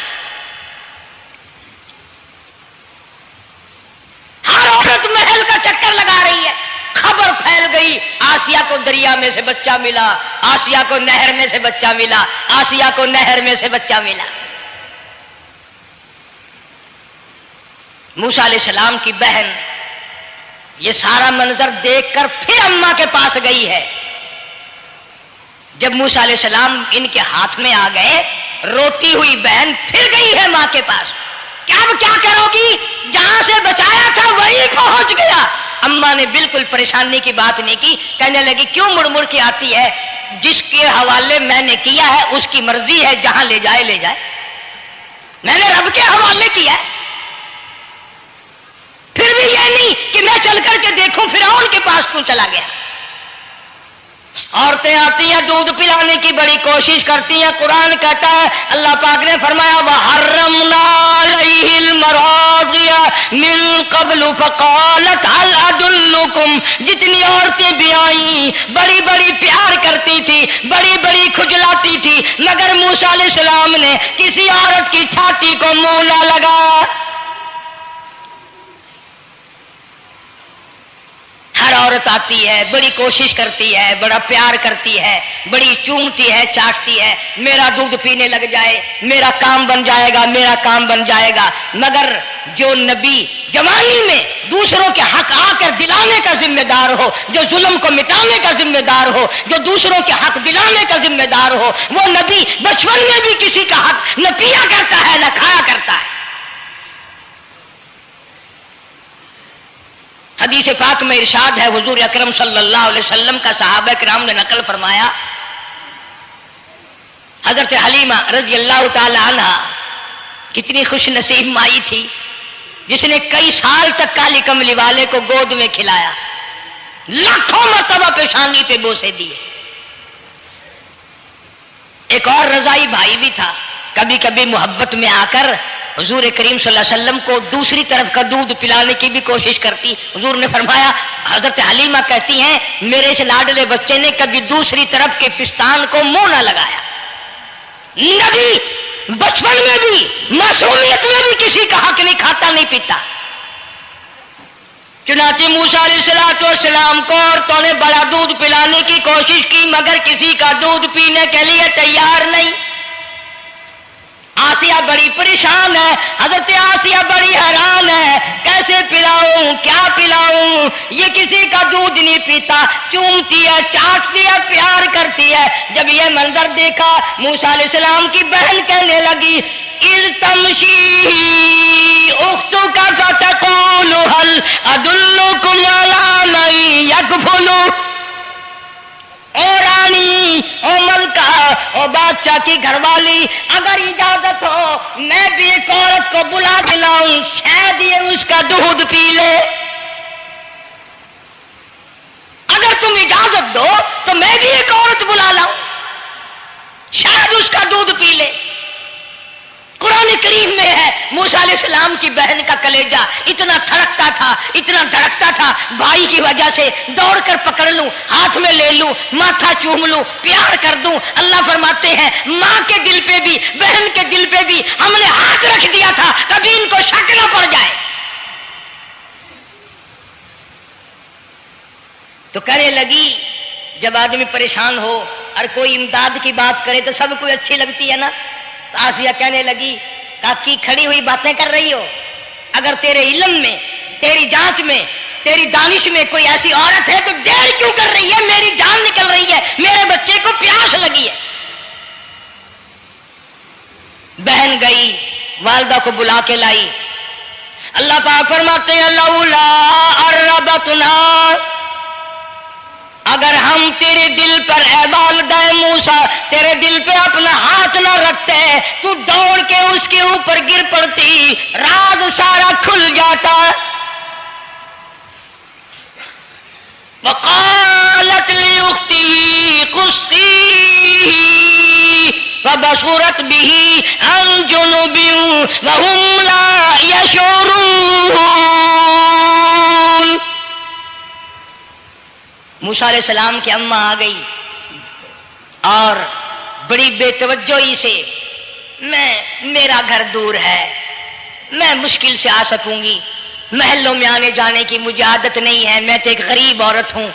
ہر عورت محل کا چکر لگا رہی ہے، خبر پھیل گئی آسیہ کو دریا میں سے بچہ ملا، آسیہ کو نہر میں سے بچہ ملا، آسیہ کو نہر میں سے بچہ ملا۔ موسیٰ علیہ السلام کی بہن یہ سارا منظر دیکھ کر پھر اماں کے پاس گئی ہے، जब मूसा अलैहिस्सलाम इनके हाथ में आ गए, रोती हुई बहन फिर गई है मां के पास। क्या करोगी? जहां से बचाया था वहीं पहुंच गया। अम्मा ने बिल्कुल परेशानी की बात नहीं की, कहने लगी क्यों मुड़ मुड़ के आती है? जिसके हवाले मैंने किया है उसकी मर्जी है, जहां ले जाए ले जाए। मैंने रब के हवाले किया है। फिर भी यह नहीं कि मैं चल करके देखूं फिरौन के पास क्यों चला गया। औरतें आती हैं, दूध पिलाने की बड़ी कोशिश करती हैं। कुरान कहता है, अल्लाह पाक ने फरमाया वहर्रमना अलैहिल मरादिया मिन क़ब्लु फ़क़ालत हल अदुल्लुकुम। जितनी औरतें भी आई बड़ी बड़ी प्यार करती थी, बड़ी बड़ी खुजलाती थी, मगर मूसा अलैहिस्सलाम ने किसी औरत की छाती को मुंह न लगाया। हर औरत आती है, बड़ी कोशिश करती है, बड़ा प्यार करती है, बड़ी चूमती है, चाटती है, मेरा दूध पीने लग जाए, मेरा काम बन जाएगा, मेरा काम बन जाएगा। मगर जो नबी जवानी में दूसरों के हक आकर दिलाने का जिम्मेदार हो, जो जुल्म को मिटाने का जिम्मेदार हो, जो दूसरों के हक दिलाने का जिम्मेदार हो, वो नबी बचपन में भी किसी का हक न पिया करता है न खाया करता है। हदीस पाक में इरशाद है, हुजूर अकरम सल्लल्लाहु अलैहि वसल्लम का सहाबा किराम ने नकल फरमाया, हजरत हलीमा रज़ी अल्लाह ताला अन्हा कितनी खुश नसीब माई थी जिसने कई साल तक काली कमली वाले को गोद में खिलाया, लाखों मरतबा पेशानी पे बोसे दिए। एक और रजाई भाई भी था, कभी कभी मोहब्बत में आकर हुजूर करीम सल्लल्लाहु अलैहि वसल्लम को दूसरी तरफ का दूध पिलाने की भी कोशिश करती। हुजूर ने फरमाया, हजरत हलीमा कहती हैं, मेरे इस लाडले बच्चे ने कभी दूसरी तरफ के पिस्तान को मुंह न लगाया। नबी बचपन में भी मासूमियत में भी किसी का हक नहीं खाता नहीं पीता। चुनाचे मूसा अलैहिस्सलाम को औरतों ने बड़ा दूध पिलाने की कोशिश की, मगर किसी का दूध पीने के लिए तैयार नहीं। आसिया बड़ी परेशान है, हजरत आसिया बड़ी हैरान है, कैसे पिलाऊं, क्या पिलाऊं, ये किसी का दूध नहीं पीता, चूमती है, चाटती है, प्यार करती है। जब ये मंजर देखा, मूसा अलैहिस्सलाम की बहन कहने लगी, इल्तमशी उख्तुका फतक़ूलु हल अदुल्लुकुम अला मन यकफुलु। ओ रानी, ओ मलका, ओ बादशाह की घरवाली, अगर इजाजत हो मैं भी एक औरत को बुला दिलाऊं, शायद ये उसका दूध पी ले। अगर तुम इजाजत दो तो मैं भी एक औरत बुला लाऊं, शायद उसका दूध पी ले। कुरान करीम में है, मूसा अलैहिस्सलाम की बहन का कलेजा इतना धड़कता था, इतना धड़कता था, भाई की वजह से दौड़कर पकड़ लूं, हाथ में ले लूं, माथा चूम लूं, प्यार कर दूं। अल्लाह फरमाते हैं, मां के दिल पे भी, बहन के दिल पे भी हमने हाथ रख दिया था, कभी इनको शक न पड़ जाए। तो कहने लगी, जब आदमी परेशान हो और कोई इमदाद की बात करे तो सबको अच्छी लगती है ना। तो आसिया कहने लगी, काकी खड़ी हुई बातें कर रही हो, अगर तेरे इल्म में, तेरी जांच में, तेरी दानिश में कोई ऐसी औरत है तो देर क्यों कर रही है? मेरी जान निकल रही है, मेरे बच्चे को प्यास लगी है। बहन गई, वालिदा को बुला के लाई। अल्लाह पाक फरमाते हैं, लौला अर्रबतना, अगर हम तेरे दिल पर वालिदा मूसा तेरे दिल पे अपना हाथ न रखते, तू दौड़ के उसके ऊपर गिर पड़ती, राज सारा खुल जाता। वक़ालत लिउख्ती कुस्सी फबसुरत बिही अन जुनुबिन वहुम ला यशउरून। मूसा अलैहिस्सलाम की अम्मा आ गई और बड़ी बेतवज्जोही से, मेरा घर दूर है, मैं मुश्किल से आ सकूंगी, महलों में आने जाने की मुझे आदत नहीं है, मैं तो एक गरीब औरत हूं,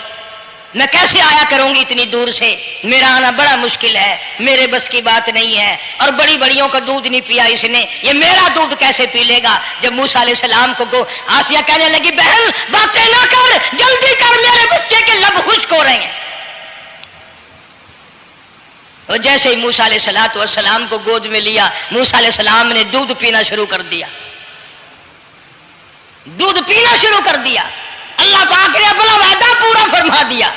मैं कैसे आया करूंगी इतनी दूर से, मेरा आना बड़ा मुश्किल है, मेरे बस की बात नहीं है। और बड़ी बड़ियों का दूध नहीं पिया इसने, ये मेरा दूध कैसे पी लेगा। जब मूसा अलैहिस्सलाम को आसिया कहने लगी, बहन बातें ना कर, जल्दी कर, मेरे बच्चे के लब खुश्क हो रहे हैं। और जैसे ही मूसा अलैहिस्सलाम को गोद में लिया, मूसा अलैहिस्सलाम ने दूध पीना शुरू कर दिया, दूध पीना शुरू कर दिया। अल्लाह पाक ने अपना वादा पूरा फरमा दिया।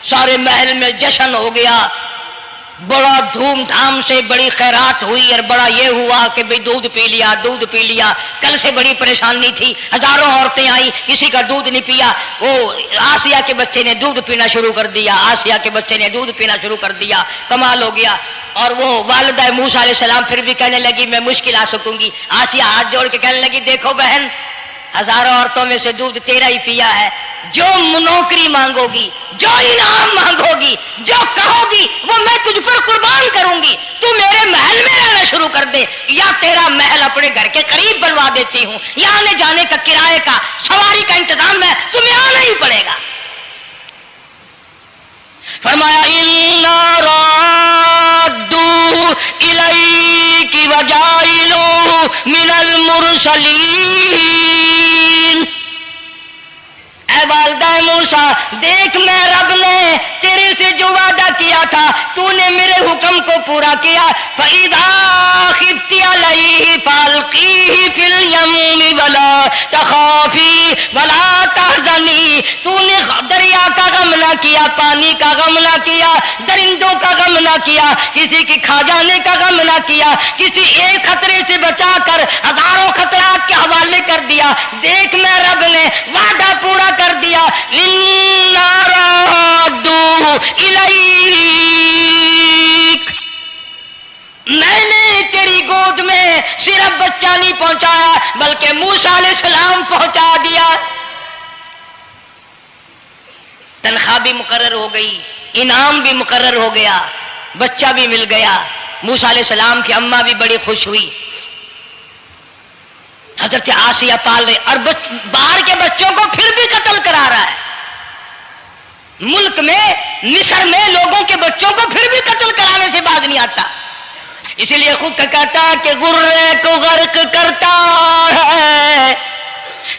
सारे महल में जश्न हो गया, बड़ा धूमधाम से बड़ी खैरात हुई और बड़ा ये हुआ कि भाई दूध पी लिया, दूध पी लिया। कल से बड़ी परेशानी थी, हजारों औरतें आई, किसी का दूध नहीं पिया। वो आसिया के बच्चे ने दूध पीना शुरू कर दिया, आसिया के बच्चे ने दूध पीना शुरू कर दिया, कमाल हो गया। और वो वालिदा मूसा अलैहिस्सलाम फिर भी कहने लगी मैं मुश्किल आ सकूंगी। आसिया हाथ जोड़ के कहने लगी देखो बहन, हजारों औरतों में से दूध तेरा ही पिया है, जो नौकरी मांगोगी, जो इनाम मांगोगी, जो कहोगी वो मैं तुझ पर कुर्बान करूंगी। तू मेरे महल में रहना शुरू कर दे, या तेरा महल अपने घर के करीब बनवा देती हूँ, या आने जाने का किराए का सवारी का इंतजाम है, तुम्हें आना ही पड़ेगा। फरमाया इन्ना राद्दू इलैकी वजाइलू मिनल मुरसलीन। वालिदा मूसा देख, मैं रब ने तेरे से जो वादा किया था तूने मेरे हुक्म को पूरा किया। फइदा खिफ्ती अलैहि फाल्कीही फिल यम्मी वला तखाफी वला तहज़नी। तूने दरिया का गम ना किया, पानी का गम ना किया, दरिंदों का गम ना किया, किसी की खा जाने का गम ना किया, किसी एक खतरे से बचाकर हजारों खतरात के हवाले कर दिया। देख, मैं रब ने वादा पूरा कर दिया। इन्ना राद्दू इलैक, मैंने तेरी गोद में सिर्फ बच्चा नहीं पहुंचाया बल्कि मूसा अलैहिस्सलाम पहुंचा दिया। तनख्वाह भी मुकर्रर हो गई, इनाम भी मुकर्रर हो गया, बच्चा भी मिल गया। मूसा अलैहिस्सलाम की अम्मा भी बड़ी खुश हुई। हजरत आसिया पाल रहे और बाहर के बच्चों को फिर भी कत्ल करा रहा है। मुल्क में मिस्र में लोगों के बच्चों को फिर भी कत्ल कराने से बाज नहीं आता। इसीलिए खुद कहता है कि गुर्रे को गर्क करता है,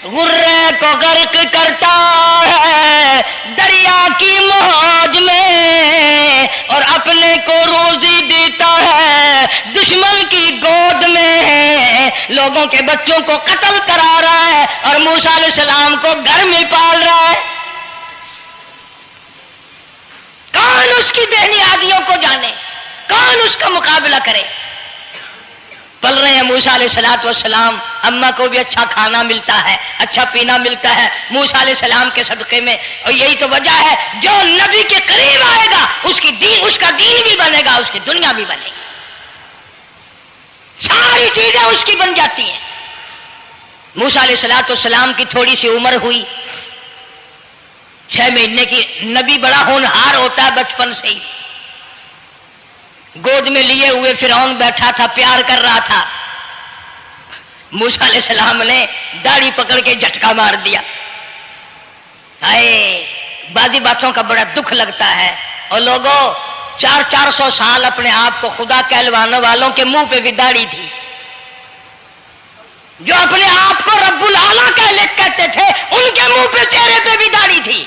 गुर्रे को गर्क करता है दरिया की मौज में, और अपने को रोजी देता है दुश्मन की गोद में। लोगों के बच्चों को कत्ल करा रहा है और मूसा अलैहिस्सलाम को घर में पाल रहा है। कौन उसकी बेनियादियों को जाने, कौन उसका मुकाबला करे। पल रहे हैं मूसा अलैहिस्सलाम, अम्मा को भी अच्छा खाना मिलता है, अच्छा पीना मिलता है मूसा अलैहिस्सलाम के सदके में। और यही तो वजह है जो नबी के करीब आएगा उसका दीन भी बनेगा, उसकी दुनिया भी बनेगी, सारी चीजें उसकी बन जाती हैं। मूसा अलैहिस्सलाम की थोड़ी सी उम्र हुई, 6 महीने की। नबी बड़ा होनहार होता है बचपन से ही। गोद में लिए हुए फिरौन बैठा था, प्यार कर रहा था। मूसा अलैहिस्सलाम ने दाढ़ी पकड़ के झटका मार दिया। आए बाजी बातों का बड़ा दुख लगता है। और लोगों 400 साल अपने आप को खुदा कहलवाने वालों के मुंह पे भी दाढ़ी थी, जो अपने आप को रब्बुल आला कहते थे उनके मुंह पे चेहरे पे भी दाढ़ी थी।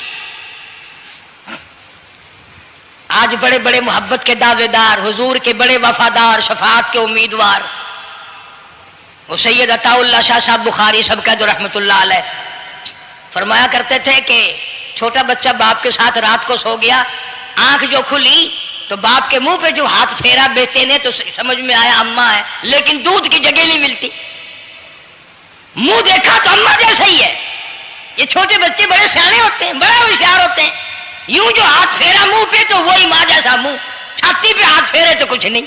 आज बड़े बड़े मोहब्बत के दावेदार, हुजूर के बड़े वफादार, शफाअत के उम्मीदवार, वो सैयद अताउल्लाह शाह साहब बुखारी सबका जो रहमतुल्लाह अलैह फरमाया करते थे कि छोटा बच्चा बाप के साथ रात को सो गया, आंख जो खुली तो बाप के मुंह पे जो हाथ फेरा बेटे ने तो समझ में आया अम्मा है, लेकिन दूध की जगह नहीं मिलती। मुंह देखा तो अम्मा जैसा ही है। ये छोटे बच्चे बड़े सियाने होते हैं, बड़े होशियार होते हैं। यूं जो हाथ फेरा मुंह पे तो वही मां जैसा मुंह, छाती पे हाथ फेरे तो कुछ नहीं।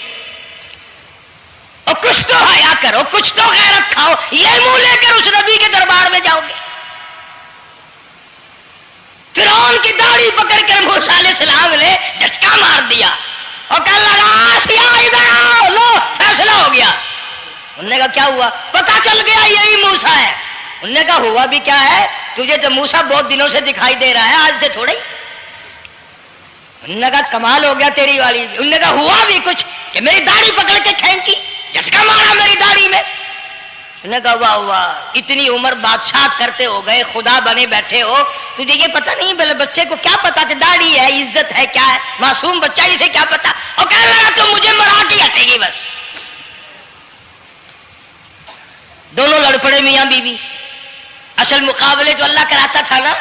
और कुछ तो हया करो, कुछ तो गैरत खाओ, ये मुंह लेकर उस नबी के दरबार में जाओगे। फिरौन की दाढ़ी पकड़कर मूसा अलैहिस्सलाम ने झटका मार दिया और कहने लगा आसिया इधर आओ, लो फैसला हो गया। उन्होंने कहा क्या हुआ? पता चल गया यही मूसा है। उन्होंने कहा हुआ भी क्या है, तुझे तो मूसा बहुत दिनों से दिखाई दे रहा है, आज से थोड़ा ही। उन्होंने कहा कमाल हो गया तेरी वाली। उन्होंने कहा हुआ भी कुछ कि मेरी दाढ़ी पकड़ के खींची, झटका मारा मेरी दाढ़ी में। उन्होंने कहा वाह वाह, इतनी उम्र बादशाह करते हो गए, खुदा बने बैठे हो, تجھے یہ پتہ نہیں؟ بلے بچے کو کیا پتا کہ داڑھی ہے، عزت ہے، کیا ہے؟ معصوم بچہ اسے کیا پتا؟ اور کہنے لگا تو مجھے مرا کے ہٹے گی بس۔ دونوں لڑ پڑے میاں بیوی۔ اصل مقابلے جو اللہ کراتا تھا نا،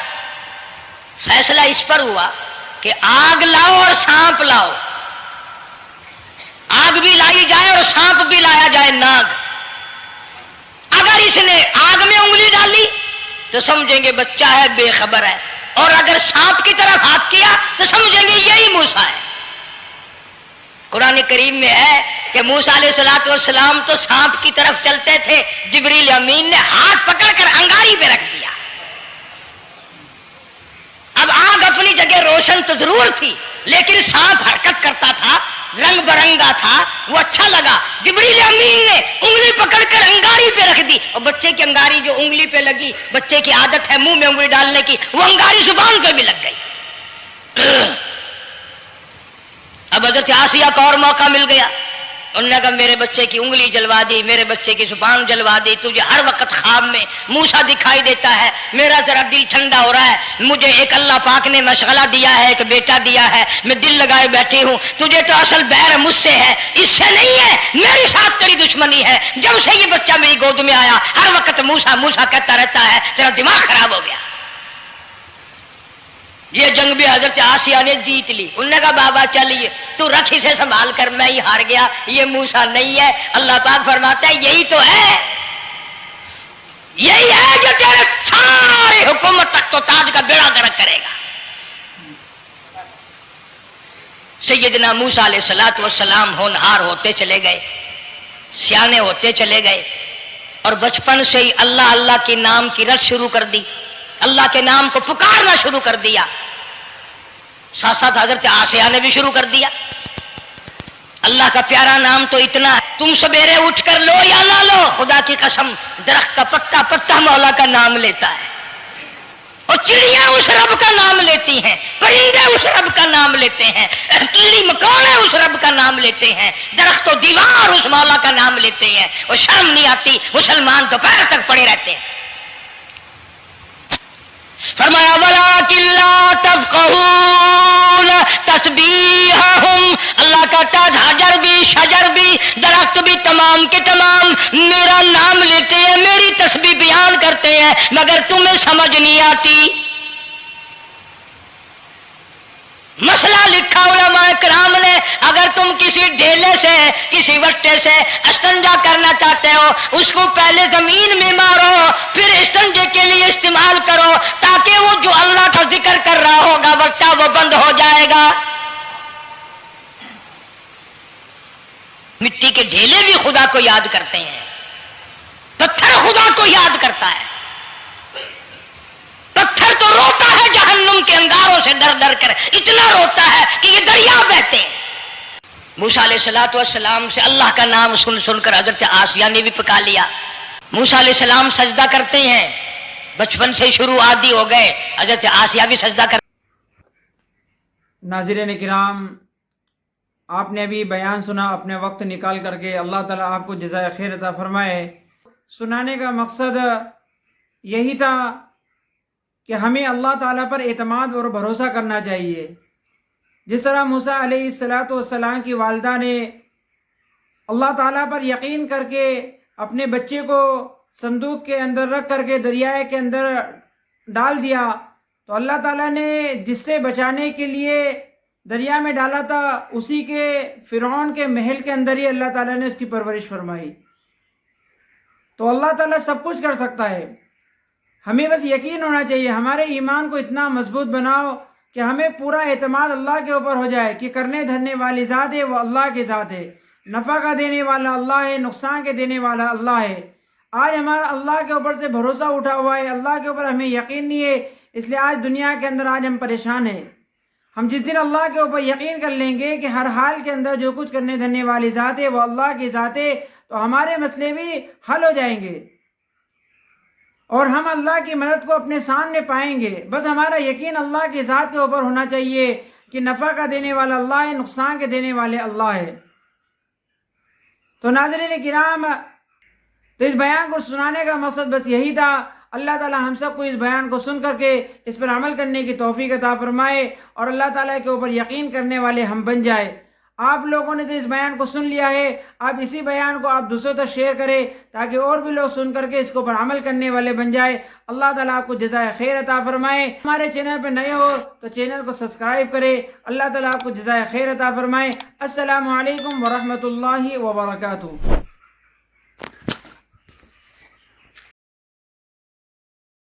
فیصلہ اس پر ہوا کہ آگ لاؤ اور سانپ لاؤ، آگ بھی لائی جائے اور سانپ بھی لایا جائے، ناگ۔ اگر اس نے آگ میں انگلی ڈالی تو سمجھیں گے بچہ ہے، بے خبر ہے، اور اگر سانپ کی طرف ہاتھ کیا تو سمجھیں گے یہی موسیٰ ہے۔ قرآن کریم میں ہے کہ موسیٰ علیہ الصلوۃ والسلام تو سانپ کی طرف چلتے تھے، جبریل امین نے ہاتھ پکڑ کر انگاری پہ رکھ دیا۔ اب آگ اپنی جگہ روشن تو ضرور تھی، لیکن سانپ حرکت کرتا تھا، رنگ برنگا تھا، وہ اچھا لگا۔ جبریل امین نے انگلی پکڑ کر انگاری پہ رکھ دی، اور بچے کی انگاری جو انگلی پہ لگی، بچے کی عادت ہے منہ میں انگلی ڈالنے کی، وہ انگاری زبان پہ بھی لگ گئی۔ اب حضرت آسیہ کو اور موقع مل گیا، انہوں نے کہا میرے بچے کی انگلی جلوا دی، میرے بچے کی زبان جلوا دی، تجھے ہر وقت خواب میں موسیٰ دکھائی دیتا ہے، میرا ذرا دل ٹھنڈا ہو رہا ہے، مجھے ایک اللہ پاک نے مشغلہ دیا ہے، ایک بیٹا دیا ہے، میں دل لگائے بیٹھی ہوں، تجھے تو اصل بیر مجھ سے ہے، اس سے نہیں ہے، میرے ساتھ تیری دشمنی ہے، جب سے یہ بچہ میری گود میں آیا ہر وقت موسیٰ موسیٰ کہتا رہتا ہے، تیرا دماغ خراب ہو گیا۔ یہ جنگ بھی حضرت آسیہ نے جیت لی۔ انہوں نے کہا بابا چلیے تو رکھ اسے سنبھال کر، میں ہی ہار گیا، یہ موسیٰ نہیں ہے۔ اللہ پاک فرماتا ہے یہی تو ہے، یہی ہے جو تیرے سارے حکومت تخت و تاج کا بیڑا گرک کرے گا۔ سیدنا موسیٰ علیہ الصلوۃ والسلام ہونہار ہوتے چلے گئے، سیانے ہوتے چلے گئے، اور بچپن سے ہی اللہ اللہ کے نام کی رٹ شروع کر دی، اللہ کے نام کو پکارنا شروع کر دیا۔ ساتھ ساتھ حضرت آسیہ نے بھی شروع کر دیا۔ اللہ کا پیارا نام تو اتنا ہے، تم سویرے اٹھ کر لو یا نہ لو، خدا کی قسم درخت کا پتا پتا مولا کا نام لیتا ہے، اور چڑیاں اس رب کا نام لیتی ہیں، پرندے اس رب کا نام لیتے ہیں، کیڑی مکوڑے اس رب کا نام لیتے ہیں، درخت و دیوار اس مولا کا نام لیتے ہیں، اور شرم نہیں آتی، مسلمان دوپہر تک پڑے رہتے ہیں۔ فرمایا وَلَٰكِن لَّا تَفْقَهُونَ تَسْبِيحَهُمْ، اللہ کہتا ہے حجر بھی، شجر بھی، درخت بھی، تمام کے تمام میرا نام لیتے ہیں، میری تسبیح بیان کرتے ہیں، مگر تمہیں سمجھ نہیں آتی۔ مسئلہ لکھا علماء کرام نے، اگر تم کسی ڈھیلے سے کسی وٹے سے استنجا کرنا چاہتے ہو، اس کو پہلے زمین میں مارو، پھر استنجے کے لیے استعمال کرو، تاکہ وہ جو اللہ کا ذکر کر رہا ہوگا وٹا وہ بند ہو جائے گا۔ مٹی کے ڈھیلے بھی خدا کو یاد کرتے ہیں، پتھر خدا کو یاد کرتا ہے، پتھر تو روتا ہے جہنم کے انگاروں سے ڈر ڈر کر، اتنا روتا ہے کہ یہ دریا بہتے ہیں۔ موسیٰ علیہ الصلوۃ والسلام سے اللہ کا نام سن سن کر حضرت آسیہ نے بھی پکا لیا۔ موسیٰ علیہ السلام سجدہ کرتے ہیں، بچپن سے شروع عادی ہو گئے، حضرت آسیہ بھی سجدہ کرتے۔ ناظرین کرام، آپ نے ابھی بیان سنا، اپنے وقت نکال کر کے، اللہ تعالیٰ آپ کو جزائے خیر عطا فرمائے۔ سنانے کا مقصد یہی تھا کہ ہمیں اللہ تعالیٰ پر اعتماد اور بھروسہ کرنا چاہیے۔ جس طرح موسیٰ علیہ السلام کی والدہ نے اللہ تعالیٰ پر یقین کر کے اپنے بچے کو صندوق کے اندر رکھ کر کے دریائے کے اندر ڈال دیا، تو اللہ تعالیٰ نے جس سے بچانے کے لیے دریا میں ڈالا تھا، اسی کے فرعون کے محل کے اندر ہی اللہ تعالیٰ نے اس کی پرورش فرمائی۔ تو اللہ تعالیٰ سب کچھ کر سکتا ہے، ہمیں بس یقین ہونا چاہیے، ہمارے ایمان کو اتنا مضبوط بناؤ کہ ہمیں پورا اعتماد اللہ کے اوپر ہو جائے کہ کرنے دھرنے والی ذات ہے وہ اللہ کی ذات ہے، نفع کا دینے والا اللہ ہے، نقصان کے دینے والا اللہ ہے۔ آج ہمارا اللہ کے اوپر سے بھروسہ اٹھا ہوا ہے، اللہ کے اوپر ہمیں یقین نہیں ہے، اس لیے آج دنیا کے اندر آج ہم پریشان ہیں۔ ہم جس دن اللہ کے اوپر یقین کر لیں گے کہ ہر حال کے اندر جو کچھ کرنے دھرنے والی ذات ہے وہ اللہ کی ذات ہے، تو ہمارے مسئلے بھی حل ہو جائیں گے اور ہم اللہ کی مدد کو اپنے سامنے پائیں گے۔ بس ہمارا یقین اللہ کی ذات کے اوپر ہونا چاہیے کہ نفع کا دینے والا اللہ ہے، نقصان کے دینے والے اللہ ہے۔ تو ناظرین کرام، تو اس بیان کو سنانے کا مقصد بس یہی تھا۔ اللہ تعالی ہم سب کو اس بیان کو سن کر کے اس پر عمل کرنے کی توفیق عطا فرمائے اور اللہ تعالیٰ کے اوپر یقین کرنے والے ہم بن جائے۔ آپ لوگوں نے تو اس بیان کو سن لیا ہے، آپ اسی بیان کو آپ دوسروں تک شیئر کریں تاکہ اور بھی لوگ سن کر کے اس کے اوپر عمل کرنے والے بن جائے۔ اللہ تعالیٰ آپ کو جزائے خیر عطا فرمائے۔ ہمارے چینل پہ نئے ہو تو چینل کو سبسکرائب کرے۔ اللہ تعالیٰ آپ کو جزائے خیر عطا فرمائے۔ السلام علیکم ورحمۃ اللہ وبرکاتہ۔